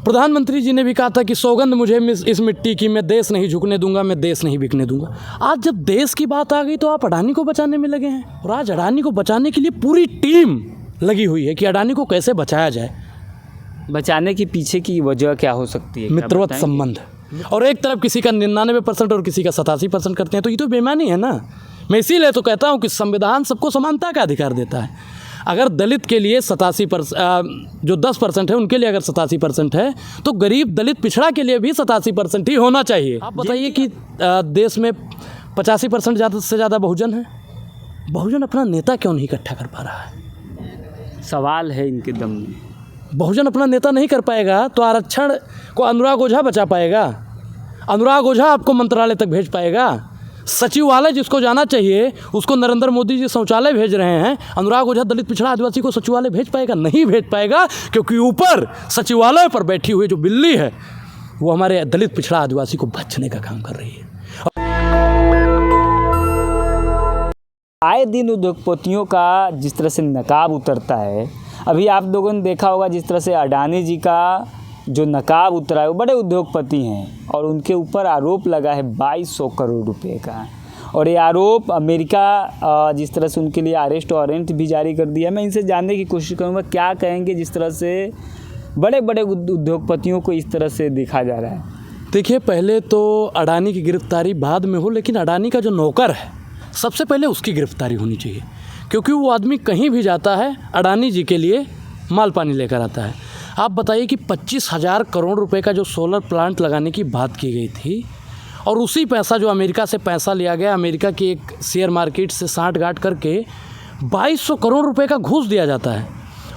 प्रधानमंत्री जी ने भी कहा था कि सौगंध मुझे इस मिट्टी की, मैं देश नहीं झुकने दूंगा, मैं देश नहीं बिकने दूंगा। आज जब देश की बात आ गई तो आप अडानी को बचाने में लगे हैं, और आज अडानी को बचाने के लिए पूरी टीम लगी हुई है कि अडानी को कैसे बचाया जाए। बचाने के पीछे की वजह क्या हो सकती है? मित्रवत संबंध, और एक तरफ किसी का 99% और किसी का 87% करते हैं, तो ये तो बेईमानी है ना। मैं इसीलिए तो कहता हूँ कि संविधान सबको समानता का अधिकार देता है। अगर दलित के लिए 87% जो 10% है उनके लिए अगर 87% है, तो गरीब दलित पिछड़ा के लिए भी 87% ही होना चाहिए। आप बताइए कि देश में 85% ज़्यादा से ज़्यादा बहुजन है, बहुजन अपना नेता क्यों नहीं इकट्ठा कर पा रहा है? सवाल है इनके दम में। बहुजन अपना नेता नहीं कर पाएगा तो आरक्षण को अनुराग ओझा बचा पाएगा? अनुराग ओझा आपको मंत्रालय तक भेज पाएगा? सचिवालय जिसको जाना चाहिए उसको नरेंद्र मोदी जी शौचालय भेज रहे हैं, अनुराग ओझा दलित पिछड़ा आदिवासी को सचिवालय भेज पाएगा? नहीं भेज पाएगा, क्योंकि ऊपर सचिवालय पर बैठी हुई जो बिल्ली है वो हमारे दलित पिछड़ा आदिवासी को बचने का काम कर रही है। आए दिन उद्योगपतियों का जिस तरह से नकाब उतरता है, अभी आप लोगों ने देखा होगा जिस तरह से अडानी जी का जो नकाब उतरा है, वो बड़े उद्योगपति हैं और उनके ऊपर आरोप लगा है 2200 करोड़ रुपए का, और ये आरोप अमेरिका जिस तरह से उनके लिए अरेस्ट वारंट भी जारी कर दिया। मैं इनसे जानने की कोशिश करूँगा क्या कहेंगे जिस तरह से बड़े बड़े उद्योगपतियों को इस तरह से देखा जा रहा है। देखिए, पहले तो अडानी की गिरफ्तारी बाद में हो, लेकिन अडानी का जो नौकर है सबसे पहले उसकी गिरफ्तारी होनी चाहिए, क्योंकि वो आदमी कहीं भी जाता है अडानी जी के लिए माल पानी लेकर आता है। आप बताइए कि 25,000 करोड़ रुपए का जो सोलर प्लांट लगाने की बात की गई थी, और उसी पैसा जो अमेरिका से पैसा लिया गया, अमेरिका की एक शेयर मार्केट से साँठ-गाँठ करके 2200 करोड़ रुपए का घूस दिया जाता है,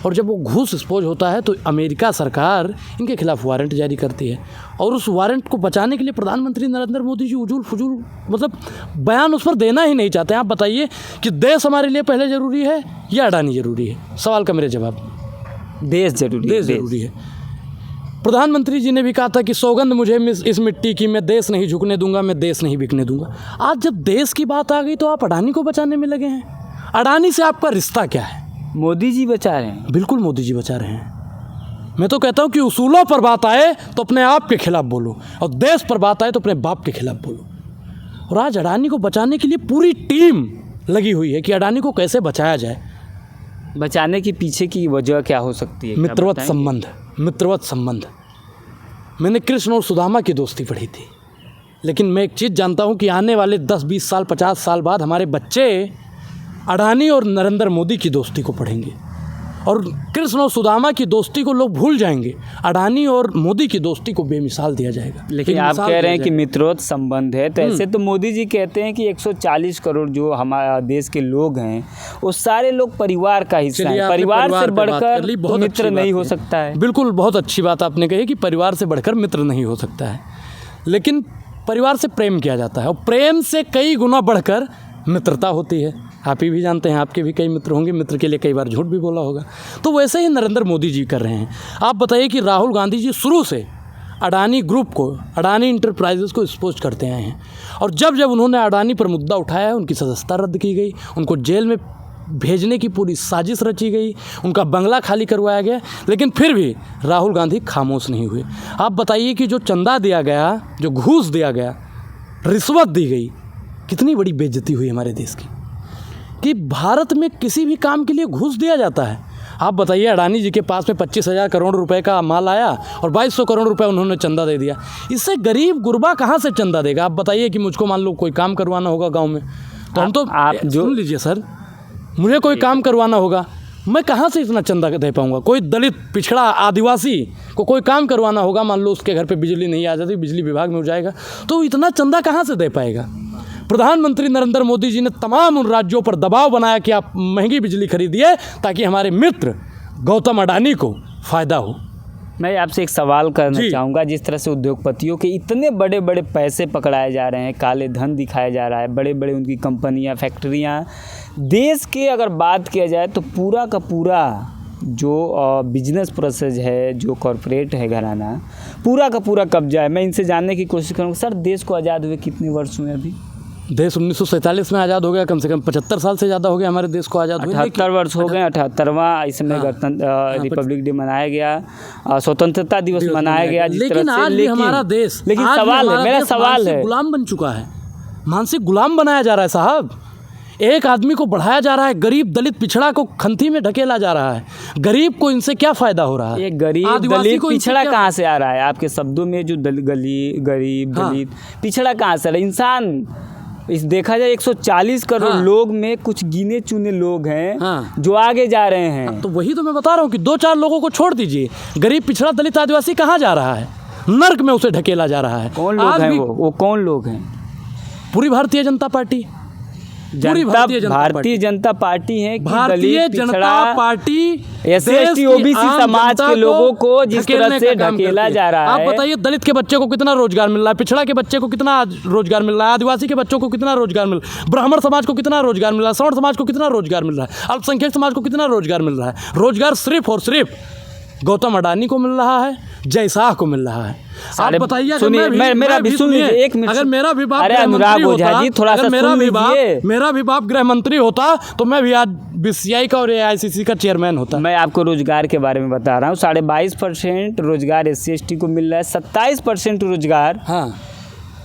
और जब वो घूस एक्सपोज होता है तो अमेरिका सरकार इनके खिलाफ वारंट जारी करती है, और उस वारंट को बचाने के लिए प्रधानमंत्री नरेंद्र मोदी जी उजूल फजूल मतलब बयान उस पर देना ही नहीं चाहते। आप बताइए कि देश हमारे लिए पहले ज़रूरी है या अडानी ज़रूरी है? सवाल का मेरे जवाब, देश ज़रूरी है। प्रधानमंत्री जी ने भी कहा था कि सौगंध मुझे इस मिट्टी की, मैं देश नहीं झुकने दूंगा, मैं देश नहीं बिकने दूंगा। आज जब देश की बात आ गई तो आप अडानी को बचाने में लगे हैं। अडानी से आपका रिश्ता क्या है? मोदी जी बचा रहे हैं। बिल्कुल मोदी जी बचा रहे हैं। मैं तो कहता हूं कि उसूलों पर बात आए तो अपने आप के खिलाफ बोलो, और देश पर बात आए तो अपने बाप के खिलाफ बोलो। और आज अडानी को बचाने के लिए पूरी टीम लगी हुई है कि अडानी को कैसे बचाया जाए। बचाने के पीछे की वजह क्या हो सकती है? मित्रवत संबंध। मैंने कृष्ण और सुदामा की दोस्ती पढ़ी थी, लेकिन मैं एक चीज़ जानता हूं कि आने वाले 10-20 साल 50 साल बाद हमारे बच्चे अडानी और नरेंद्र मोदी की दोस्ती को पढ़ेंगे, और कृष्ण और सुदामा की दोस्ती को लोग भूल जाएंगे। अडानी और मोदी की दोस्ती को बेमिसाल दिया जाएगा। लेकिन आप कह रहे हैं कि मित्रवत संबंध है, तो ऐसे तो मोदी जी कहते हैं कि 140 करोड़ जो हमारा देश के लोग हैं वो सारे लोग परिवार का हिस्सा हैं। परिवार से बढ़कर तो मित्र नहीं हो सकता है। बिल्कुल, बहुत अच्छी बात आपने कही कि परिवार से बढ़कर मित्र नहीं हो सकता है, लेकिन परिवार से प्रेम किया जाता है, और प्रेम से कई गुना बढ़कर मित्रता होती है। आप ही भी जानते हैं, आपके भी कई मित्र होंगे, मित्र के लिए कई बार झूठ भी बोला होगा। तो वैसे ही नरेंद्र मोदी जी कर रहे हैं। आप बताइए कि राहुल गांधी जी शुरू से अडानी ग्रुप को, अडानी इंटरप्राइजेस को एक्सपोज करते आए हैं, और जब जब उन्होंने अडानी पर मुद्दा उठाया है उनकी सदस्यता रद्द की गई, उनको जेल में भेजने की पूरी साजिश रची गई, उनका बंगला खाली करवाया गया, लेकिन फिर भी राहुल गांधी खामोश नहीं हुए। आप बताइए कि जो चंदा दिया गया, जो घूस दिया गया, रिश्वत दी गई, कितनी बड़ी बेइज्जती हुई हमारे देश की, कि भारत में किसी भी काम के लिए घूस दिया जाता है। आप बताइए, अडानी जी के पास में 25,000 करोड़ रुपए का माल आया और 2200 करोड़ रुपए उन्होंने चंदा दे दिया। इससे गरीब गुरबा कहाँ से चंदा देगा? आप बताइए कि मुझको मान लो कोई काम करवाना होगा गांव में, तो हम तो आप सुन लीजिए सर, मुझे कोई काम करवाना होगा, मैं कहाँ से इतना चंदा दे पाऊँगा? कोई दलित पिछड़ा आदिवासी को कोई काम करवाना होगा, मान लो उसके घर पे बिजली नहीं आ जाती, बिजली विभाग में हो जाएगा, तो इतना चंदा कहाँ से दे पाएगा? प्रधानमंत्री नरेंद्र मोदी जी ने तमाम उन राज्यों पर दबाव बनाया कि आप महंगी बिजली खरीदिए ताकि हमारे मित्र गौतम अडानी को फ़ायदा हो। मैं आपसे एक सवाल करना चाहूँगा। जिस तरह से उद्योगपतियों के इतने बड़े बड़े पैसे पकड़ाए जा रहे हैं, काले धन दिखाया जा रहा है, बड़े बड़े उनकी कंपनियाँ, फैक्ट्रियाँ, देश के अगर बात किया जाए तो पूरा का पूरा जो बिजनेस प्रोसेस है, जो कॉरपोरेट है घराना, पूरा का पूरा कब्जा है। मैं इनसे जानने की कोशिश करूँगा, सर देश को आज़ाद हुए कितने वर्ष हुए अभी? देश 1947 में आज़ाद हो गया, कम से कम 75 साल से ज़्यादा हो गया हमारे देश को आज़ाद हुए। 78 वर्ष हो गए, 78वां इस समय गणतंत्र रिपब्लिक डे मनाया गया, स्वतंत्रता दिवस मनाया गया जिस तरह लेकिन से। आज भी हमारा देश, लेकिन आज भी सवाल है, हमारा मेरा देश सवाल है, मानसिक गुलाम बन चुका है, मानसिक गुलाम बनाया जा रहा है साहब। एक आदमी को बढ़ाया जा रहा है, गरीब दलित पिछड़ा को खंती में ढकेला जा रहा है। गरीब को इनसे क्या फ़ायदा हो रहा है? ये गरीब आदिवासी दलित को इनसे पिछड़ा क्या- कहाँ से आ रहा है आपके शब्दों में? जो गरीब हाँ। दलित पिछड़ा कहाँ से आ रहा है? इंसान, इस देखा जाए 140 करोड़ हाँ। लोग में कुछ गिने चुने लोग हैं हाँ। जो आगे जा रहे हैं। तो वही तो मैं बता रहा हूँ कि 2-4 लोगों को छोड़ दीजिए, गरीब पिछड़ा दलित आदिवासी कहाँ जा रहा है? नर्क में उसे ढकेला जा रहा है। कौन लोग आज हैं भी वो कौन लोग हैं? पूरी भारतीय जनता पार्टी, पूरी भारतीय जनता पार्टी है कि भारतीय दलित जनता पिछड़ा पार्टी SC, देश ST, की OBC आम समाज जनता के लोगों को जिस धकेलने तरह से का काम ढकेला करती है। जा रहा आप है। बताइए, दलित के बच्चे को कितना रोजगार मिल रहा है, पिछड़ा के बच्चे को कितना रोजगार मिल रहा है, आदिवासी के बच्चों को कितना रोजगार मिल रहा है, ब्राह्मण समाज को कितना रोजगार मिल रहा है, सवर्ण समाज को कितना रोजगार मिल रहा है, अल्पसंख्यक समाज को कितना रोजगार मिल रहा है? रोजगार सिर्फ और सिर्फ गौतम अडानी को मिल रहा है, जय शाह को मिल रहा है। आप बताइए, अगर सुनिए, मेरा भी सुन लीजिए, एक मिनट। अगर मेरा भी बाप अरे गृह मंत्री अनुराग ओझा होता, जी, थोड़ा अगर सा मेरा सुन भी बाप लीजिए। मेरा भी बाप गृह मंत्री होता तो मैं भी आज BCI का और AICC का चेयरमैन होता। मैं आपको रोजगार के बारे में बता रहा हूँ। 22.5% रोजगार SC, ST को मिल रहा है, 27% रोजगार हाँ,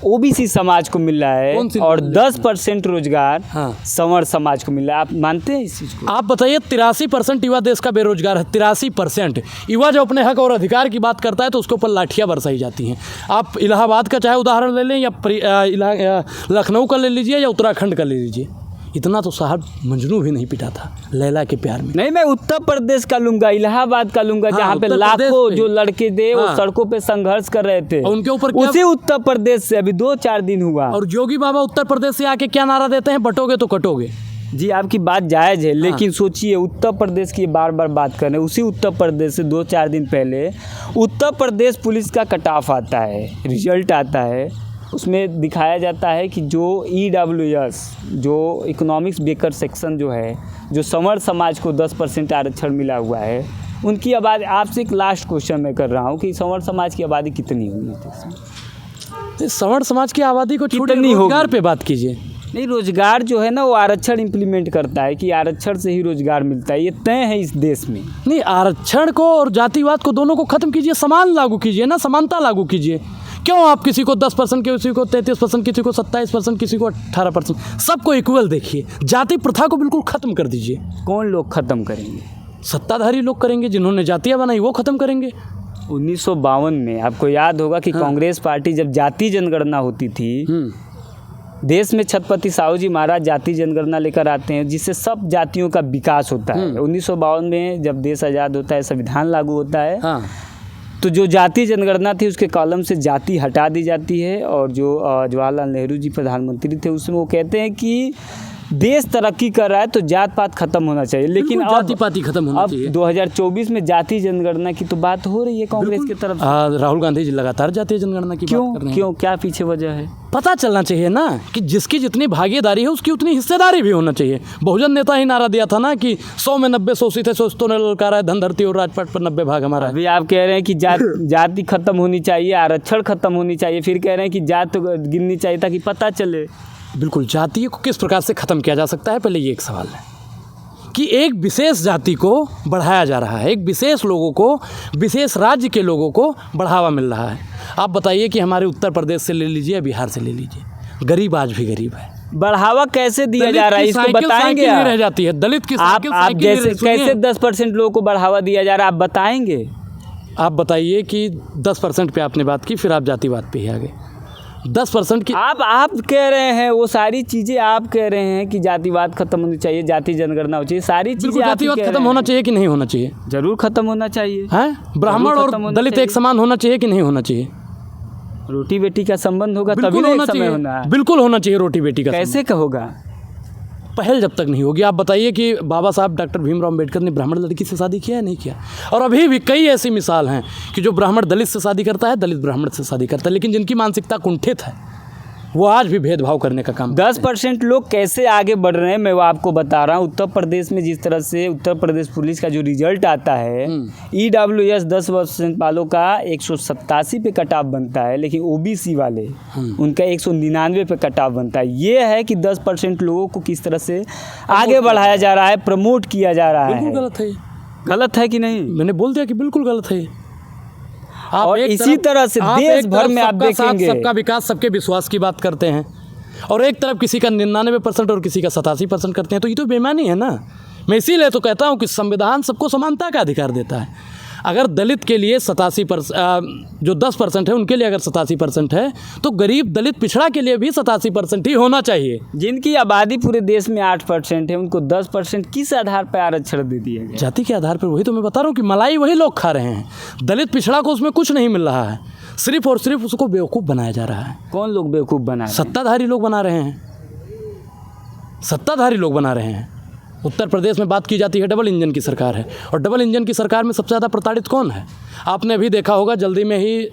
OBC समाज को मिल रहा है कौन सी और नॉलेज? 10% रोजगार हाँ। संवर समाज को मिल रहा है। आप मानते हैं इस चीज़ को? आप बताइए, 83% युवा देश का बेरोजगार है। 83% युवा जब अपने हक और अधिकार की बात करता है तो उसके ऊपर लाठियां बरसाई जाती हैं। आप इलाहाबाद का चाहे उदाहरण ले लें या लखनऊ का ले लीजिए या उत्तराखंड का ले लीजिए, इतना तो साहब मजनू भी नहीं पिटा था लैला के प्यार में। नहीं, मैं उत्तर प्रदेश का लूंगा, इलाहाबाद का लूंगा, हाँ, जहाँ पे उत्तर प्रदेश लाखों पे। जो लड़के थे वो हाँ। सड़कों पे संघर्ष कर रहे थे। और उनके ऊपर क्या- उसी उत्तर प्रदेश से अभी 2-4 दिन हुआ। और योगी बाबा उत्तर प्रदेश से आके क्या नारा देते हैं? बटोगे तो कटोगे। जी, आपकी बात जायज़ है, लेकिन सोचिए उत्तर प्रदेश की बार बार बात कर रहे हैं। उसी उत्तर प्रदेश से 2-4 दिन पहले उत्तर प्रदेश पुलिस का कट ऑफ आता है, रिजल्ट आता है, उसमें दिखाया जाता है कि जो EWS, जो इकोनॉमिक्स बेकर सेक्शन जो है, जो संवर समाज को 10% आरक्षण मिला हुआ है, उनकी आबादी, आपसे एक लास्ट क्वेश्चन मैं कर रहा हूँ कि संवर समाज की आबादी कितनी होगी? सवर्ण समाज की आबादी को छोड़िए, कितनी होगी? रोजगार पे बात कीजिए। नहीं, रोजगार जो है ना वो आरक्षण इम्प्लीमेंट करता है कि आरक्षण से ही रोजगार मिलता है, ये तय है इस देश में। नहीं, आरक्षण को और जातिवाद को दोनों को खत्म कीजिए, समान लागू कीजिए ना, समानता लागू कीजिए। क्यों आप किसी को 10%, किसी को 33%, किसी को 27%, किसी को 18%, सबको इक्वल देखिए। जाति प्रथा को बिल्कुल खत्म कर दीजिए। कौन लोग खत्म करेंगे? सत्ताधारी लोग करेंगे, जिन्होंने जातियाँ बनाई वो खत्म करेंगे। 1952 में आपको याद होगा कि कांग्रेस पार्टी जब जाति जनगणना होती थी, देश में छत्रपति साहू जी महाराज जाति जनगणना लेकर आते हैं जिससे सब जातियों का विकास होता है। 1952 में जब देश आज़ाद होता है, संविधान लागू होता है, हाँ, तो जो जाति जनगणना थी उसके कॉलम से जाति हटा दी जाती है। और जो जवाहरलाल नेहरू जी प्रधानमंत्री थे, उसमें वो कहते हैं कि देश तरक्की कर रहा है तो जात पात खत्म होना चाहिए। लेकिन बिल्कुल जाति पाति खत्म होना अब चाहिए। 2024 में जाति जनगणना की तो बात हो रही है कांग्रेस की तरफ से। राहुल गांधी जी लगातार जातीय जनगणना की बात कर रहे हैं। क्यों, क्या पीछे वजह है? पता चलना चाहिए ना कि जिसकी जितनी भागीदारी है उसकी उतनी हिस्सेदारी भी होना चाहिए। बहुजन नेता ही नारा दिया था ना कि 100 में 90 शोषित है, शोषितों ने ललकारा है, धन धरती और राजपाट पर 90 भाग हमारा है। अभी आप कह रहे हैं कि जाति खत्म होनी चाहिए, आरक्षण खत्म होनी चाहिए, फिर कह रहे हैं कि जात गिननी चाहिए ताकि पता चले। बिल्कुल, जाति को किस प्रकार से ख़त्म किया जा सकता है, पहले ये एक सवाल है कि एक विशेष जाति को बढ़ाया जा रहा है, एक विशेष लोगों को, विशेष राज्य के लोगों को बढ़ावा मिल रहा है। आप बताइए कि हमारे उत्तर प्रदेश से ले लीजिए या बिहार से ले लीजिए, गरीब आज भी गरीब है। बढ़ावा कैसे दिया जा रहा है, इसको बताएंगे नहीं रह आप? जाती है दलित की आप साइकिल जैसे नहीं रह- कैसे 10% लोगों को बढ़ावा दिया जा रहा है, आप बताएंगे? आप बताइए कि 10% पे आपने बात की, फिर आप जातिवाद पे ही आ गए। 10% की आप कह रहे हैं, वो सारी चीज़ें आप कह रहे हैं कि जातिवाद खत्म होनी चाहिए, जाति जनगणना होनी चाहिए, सारी चीज़ें बिल्कुल, आप ही जातिवाद कह खत्म रहे होना हैं। चाहिए कि नहीं होना चाहिए? जरूर खत्म होना चाहिए। हैं? ब्राह्मण जरूर खत्म और होना दलित चाहिए। एक समान होना चाहिए कि नहीं होना चाहिए? रोटी बेटी का संबंध होगा तभी बिल्कुल ना होना एक समय चाहिए, होना है। बिल्कुल होना चाहिए रोटी बेटी का कैसे कहोगा? पहल जब तक नहीं होगी। आप बताइए कि बाबा साहब डॉक्टर भीमराव अम्बेडकर ने ब्राह्मण लड़की से शादी किया है, नहीं किया? और अभी भी कई ऐसी मिसाल हैं कि जो ब्राह्मण दलित से शादी करता है, दलित ब्राह्मण से शादी करता है, लेकिन जिनकी मानसिकता कुंठित है, वो आज भी भेदभाव करने का काम 10% लोग कैसे आगे बढ़ रहे हैं मैं वो आपको बता रहा हूँ। उत्तर प्रदेश में जिस तरह से उत्तर प्रदेश पुलिस का जो रिजल्ट आता है, EWS 10% वालों का 187 पे कट ऑफ बनता है, लेकिन OBC वाले उनका 199 पे कट ऑफ बनता है। ये है कि 10% लोगों को किस तरह से आगे बढ़ाया जा रहा है, प्रमोट किया जा रहा है। बिल्कुल गलत है ये। गलत है कि नहीं? मैंने बोल दिया कि बिल्कुल गलत है ये। और इसी तरह से देश भर में आप देखेंगे सबका विकास, सबके विश्वास की बात करते हैं, और एक तरफ किसी का 99% और किसी का 87% करते हैं, तो ये तो बेईमानी है ना। मैं इसीलिए तो कहता हूँ कि संविधान सबको समानता का अधिकार देता है। अगर दलित के लिए 87% जो 10% है उनके लिए अगर 87% है, तो गरीब दलित पिछड़ा के लिए भी 87% ही होना चाहिए। जिनकी आबादी पूरे देश में 8% है, उनको 10% किस आधार पर आरक्षण दे दिया गया? जाति के आधार पर। वही तो मैं बता रहा हूँ कि मलाई वही लोग खा रहे हैं। दलित पिछड़ा को उसमें कुछ नहीं मिल रहा है, सिर्फ और सिर्फ उसको बेवकूफ़ बनाया जा रहा है। कौन लोग बेवकूफ़ बना रहे हैं? सत्ताधारी लोग बना रहे हैं, सत्ताधारी लोग बना रहे हैं। उत्तर प्रदेश में बात की जाती है डबल इंजन की सरकार है, और डबल इंजन की सरकार में सबसे ज़्यादा प्रताड़ित कौन है? आपने अभी देखा होगा, जल्दी में ही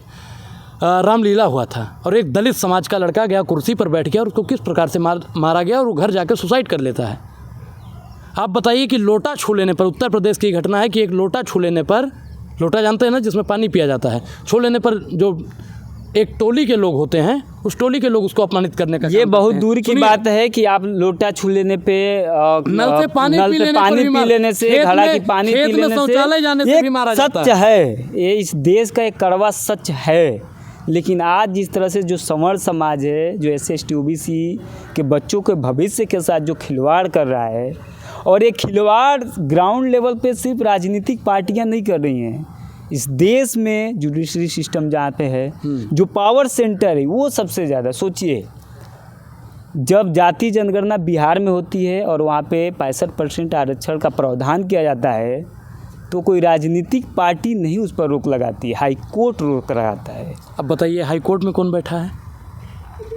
रामलीला हुआ था, और एक दलित समाज का लड़का गया, कुर्सी पर बैठ गया, और उसको किस प्रकार से मारा गया, और वो घर जाकर सुसाइड कर लेता है। आप बताइए कि लोटा छू लेने पर, उत्तर प्रदेश की घटना है कि एक लोटा छू लेने पर, लोटा जानते हैं ना जिसमें पानी पिया जाता है, छू लेने पर जो एक टोली के लोग होते हैं, उस टोली के लोग उसको अपमानित करने का ये बहुत दूर की बात है कि आप लोटा छू लेने पे, नल से पानी पी लेने से, घड़ा की पानी पी लेने से, शौचालय जाने से भी मारा जाता है। सच है, ये इस देश का एक कड़वा सच है। लेकिन आज जिस तरह से जो संवर्ण समाज है, जो SC/ST OBC के बच्चों के भविष्य के साथ जो खिलवाड़ कर रहा है, और ये खिलवाड़ ग्राउंड लेवल पे सिर्फ राजनीतिक पार्टियां नहीं कर रही हैं, इस देश में जुडिशरी सिस्टम जहाँ पे है, जो पावर सेंटर है, वो सबसे ज़्यादा। सोचिए, जब जाति जनगणना बिहार में होती है और वहाँ पे 65% आरक्षण का प्रावधान किया जाता है, तो कोई राजनीतिक पार्टी नहीं उस पर रोक लगाती है, हाई कोर्ट रोक लगाता है। अब बताइए, हाई कोर्ट में कौन बैठा है?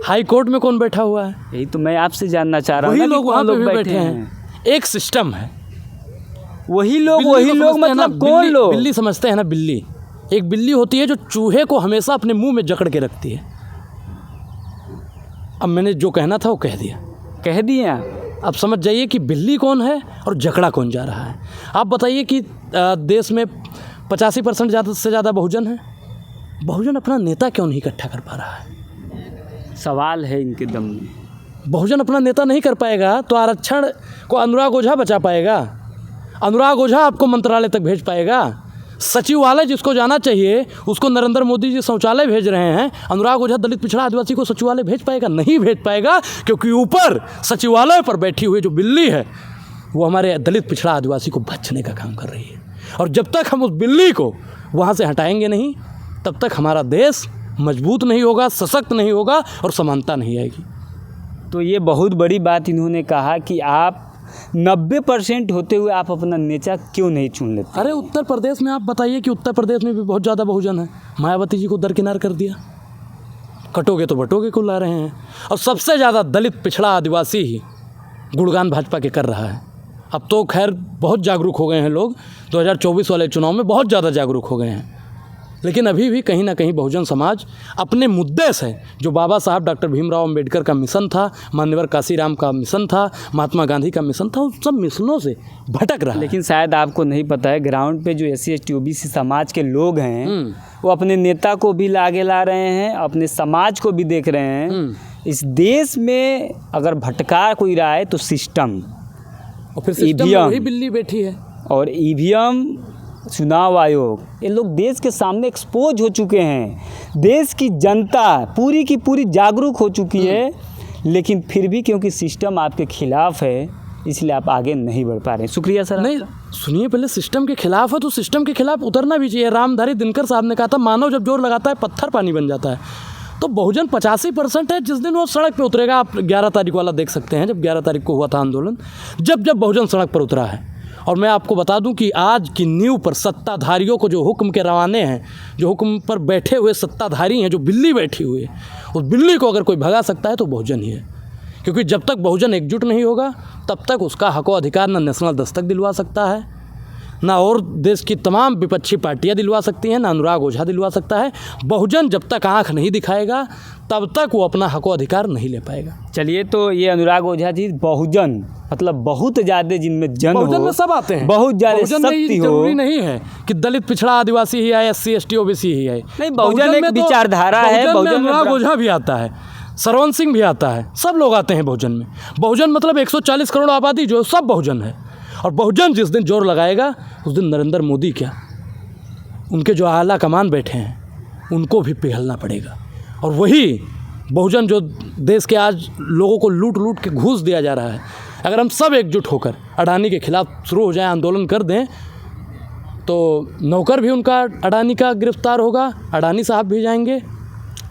हाई कोर्ट में कौन बैठा हुआ है? यही तो मैं आपसे जानना चाह रहा हूँ। वही लोग वहाँ पे भी बैठे हैं। एक सिस्टम है, वही लोग मतलब कौन लोग? बिल्ली समझते हैं ना, बिल्ली। एक बिल्ली होती है जो चूहे को हमेशा अपने मुंह में जकड़ के रखती है। अब मैंने जो कहना था वो कह दिया। अब समझ जाइए कि बिल्ली कौन है और जकड़ा कौन जा रहा है। आप बताइए कि देश में 85% ज़्यादा से ज़्यादा बहुजन है। बहुजन अपना नेता क्यों नहीं इकट्ठा कर पा रहा है? सवाल है इनके दम में। बहुजन अपना नेता नहीं कर पाएगा तो आरक्षण को अनुराग ओझा बचा पाएगा? अनुराग ओझा आपको मंत्रालय तक भेज पाएगा? सचिवालय जिसको जाना चाहिए उसको नरेंद्र मोदी जी शौचालय भेज रहे हैं, अनुराग ओझा दलित पिछड़ा आदिवासी को सचिवालय भेज पाएगा? नहीं भेज पाएगा, क्योंकि ऊपर सचिवालय पर बैठी हुई जो बिल्ली है वो हमारे दलित पिछड़ा आदिवासी को बचने का काम कर रही है। और जब तक हम उस बिल्ली को वहाँ से हटाएंगे नहीं, तब तक हमारा देश मजबूत नहीं होगा, सशक्त नहीं होगा और समानता नहीं आएगी। तो ये बहुत बड़ी बात इन्होंने कहा कि आप 90% होते हुए आप अपना नेता क्यों नहीं चुन लेते? अरे उत्तर प्रदेश में आप बताइए कि उत्तर प्रदेश में भी बहुत ज़्यादा बहुजन है। मायावती जी को दरकिनार कर दिया, कटोगे तो बटोगे को ला रहे हैं, और सबसे ज़्यादा दलित पिछड़ा आदिवासी ही गुणगान भाजपा के कर रहा है। अब तो खैर बहुत जागरूक हो गए हैं लोग, 2024 वाले चुनाव में बहुत ज़्यादा जागरूक हो गए हैं, लेकिन अभी भी कहीं ना कहीं बहुजन समाज अपने मुद्दे से, जो बाबा साहब डॉक्टर भीमराव अंबेडकर का मिशन था, मान्यवर काशीराम का मिशन था, महात्मा गांधी का मिशन था, उन सब मिशनों से भटक रहा है। लेकिन शायद आपको नहीं पता है, ग्राउंड पे जो SC/ST OBC समाज के लोग हैं वो अपने नेता को भी आगे ला रहे हैं, अपने समाज को भी देख रहे हैं। इस देश में अगर भटका कोई रहा है तो सिस्टम, और फिर सिस्टम में वही बिल्ली बैठी है। और EVM, चुनाव आयोग, ये लोग देश के सामने एक्सपोज हो चुके हैं। देश की जनता पूरी की पूरी जागरूक हो चुकी है, लेकिन फिर भी क्योंकि सिस्टम आपके खिलाफ है, इसलिए आप आगे नहीं बढ़ पा रहे हैं। शुक्रिया सर। नहीं सुनिए, पहले सिस्टम के खिलाफ है तो सिस्टम के खिलाफ उतरना भी चाहिए। रामधारी दिनकर साहब ने कहा था, मानव जब जोर लगाता है पत्थर पानी बन जाता है। तो बहुजन 85% है। जिस दिन वो सड़क पे उतरेगा, आप 11 तारीख वाला देख सकते हैं, जब 11 तारीख को हुआ था आंदोलन, जब बहुजन सड़क पर उतरा है। और मैं आपको बता दूं कि आज की नींव पर सत्ताधारियों को जो हुक्म के रवाने हैं, जो हुक्म पर बैठे हुए सत्ताधारी हैं, जो बिल्ली बैठी हुई है, उस बिल्ली को अगर कोई भगा सकता है तो बहुजन ही है। क्योंकि जब तक बहुजन एकजुट नहीं होगा, तब तक उसका हक व अधिकार न नेशनल दस्तक दिलवा सकता है, ना और देश की तमाम विपक्षी पार्टियां दिलवा सकती हैं, ना अनुराग ओझा दिलवा सकता है। बहुजन जब तक आंख नहीं दिखाएगा तब तक वो अपना हक व अधिकार नहीं ले पाएगा। चलिए, तो ये अनुराग ओझा जी, बहुजन मतलब बहुत ज़्यादा जिनमें जन हो, बहुजन में सब आते हैं, बहुत ज़्यादा बहुजन में शक्ति हो। जरूरी नहीं है कि दलित पिछड़ा आदिवासी ही आए, SC ST OBC ही आए। नहीं, बहुजन एक में तो विचारधारा है। बहुजन में अनुराग ओझा भी आता है, सरवन सिंह भी आता है, सब लोग आते हैं बहुजन में। बहुजन मतलब 140 करोड़ आबादी जो सब बहुजन है। और बहुजन जिस दिन जोर लगाएगा उस दिन नरेंद्र मोदी क्या, उनके जो आला कमान बैठे हैं उनको भी पिघलना पड़ेगा। और वही बहुजन जो देश के आज लोगों को लूट लूट के घूस दिया जा रहा है, अगर हम सब एकजुट होकर अडानी के खिलाफ शुरू हो जाएं, आंदोलन कर दें, तो नौकर भी उनका अडानी का गिरफ्तार होगा, अडानी साहब भी जाएंगे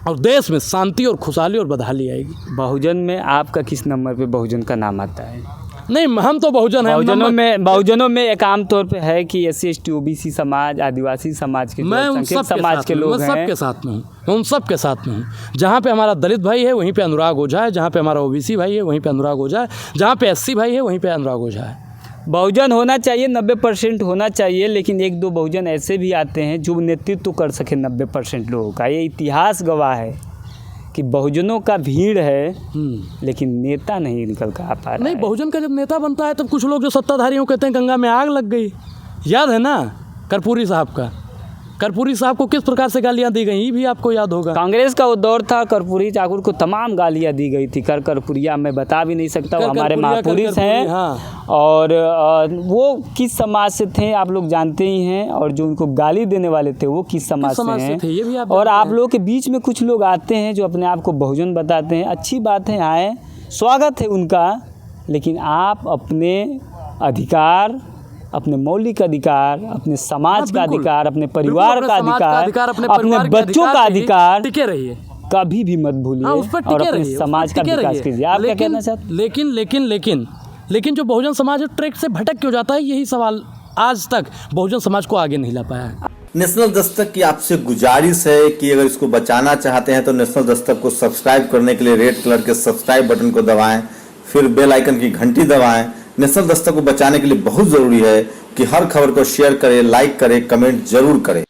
और देश में शांति और खुशहाली और बदहाली आएगी। बहुजन में आपका किस नंबर पे बहुजन का नाम आता है? नहीं, हम तो बहुजन हैं। बहुजनों में एक आम तौर पे है कि SC ST OBC समाज, आदिवासी समाज के, मैं उन सब समाज के लोग हैं। मैं सबके साथ में हूँ, मैं उन सब के साथ में हूँ। जहाँ पे हमारा दलित भाई है वहीं पे अनुराग ओझा है, जहाँ पे हमारा OBC भाई है वहीं पे अनुराग ओझा है, जहाँ पे SC भाई है वहीं पे अनुराग ओझा है। बहुजन होना चाहिए, 90% होना चाहिए, लेकिन एक दो बहुजन ऐसे भी आते हैं जो नेतृत्व कर सके 90% लोगों का। ये इतिहास गवाह है कि बहुजनों का भीड़ है लेकिन नेता नहीं निकल कर आ पा रहा नहीं, है। बहुजन का जब नेता बनता है तब कुछ लोग जो सत्ताधारियों कहते हैं गंगा में आग लग गई, याद है ना कर्पूरी साहब का। कर्पूरी साहब को किस प्रकार से गालियां दी गई, ये भी आपको याद होगा। कांग्रेस का वो दौर था, कर्पूरी ठाकुर को तमाम गालियां दी गई थी। कर्पूरिया मैं बता भी नहीं सकता, वो हमारे महापुरुष हैं। हाँ। और वो किस समाज से थे आप लोग जानते ही हैं, और जो उनको गाली देने वाले थे वो किस समाज से हैं, ये भी आप और आप लोग के बीच में कुछ लोग आते हैं जो अपने आप को बहुजन बताते हैं। अच्छी बात है, आए, स्वागत है उनका, लेकिन आप अपने अधिकार, अपने मौलिक अधिकार, अपने समाज का अधिकार, अपने परिवार का अधिकार, अपने बच्चों का अधिकार टिके रहिए, कभी भी मत भूलिए। उस पर और टिके अपने रहिए, समाज का विकास कीजिए। आप क्या कहना चाहते हैं? लेकिन जो बहुजन समाज ट्रैक से भटक क्यों जाता है, यही सवाल आज तक बहुजन समाज को आगे नहीं ला पाया है। नेशनल दस्तक की आपसे गुजारिश है कि अगर इसको बचाना चाहते हैं तो नेशनल दस्तक को सब्सक्राइब करने के लिए रेड कलर के सब्सक्राइब बटन को दबाएं, फिर बेल आइकन की घंटी दबाएं। नेशनल दस्तक को बचाने के लिए बहुत जरूरी है कि हर खबर को शेयर करें, लाइक करें, कमेंट जरूर करें।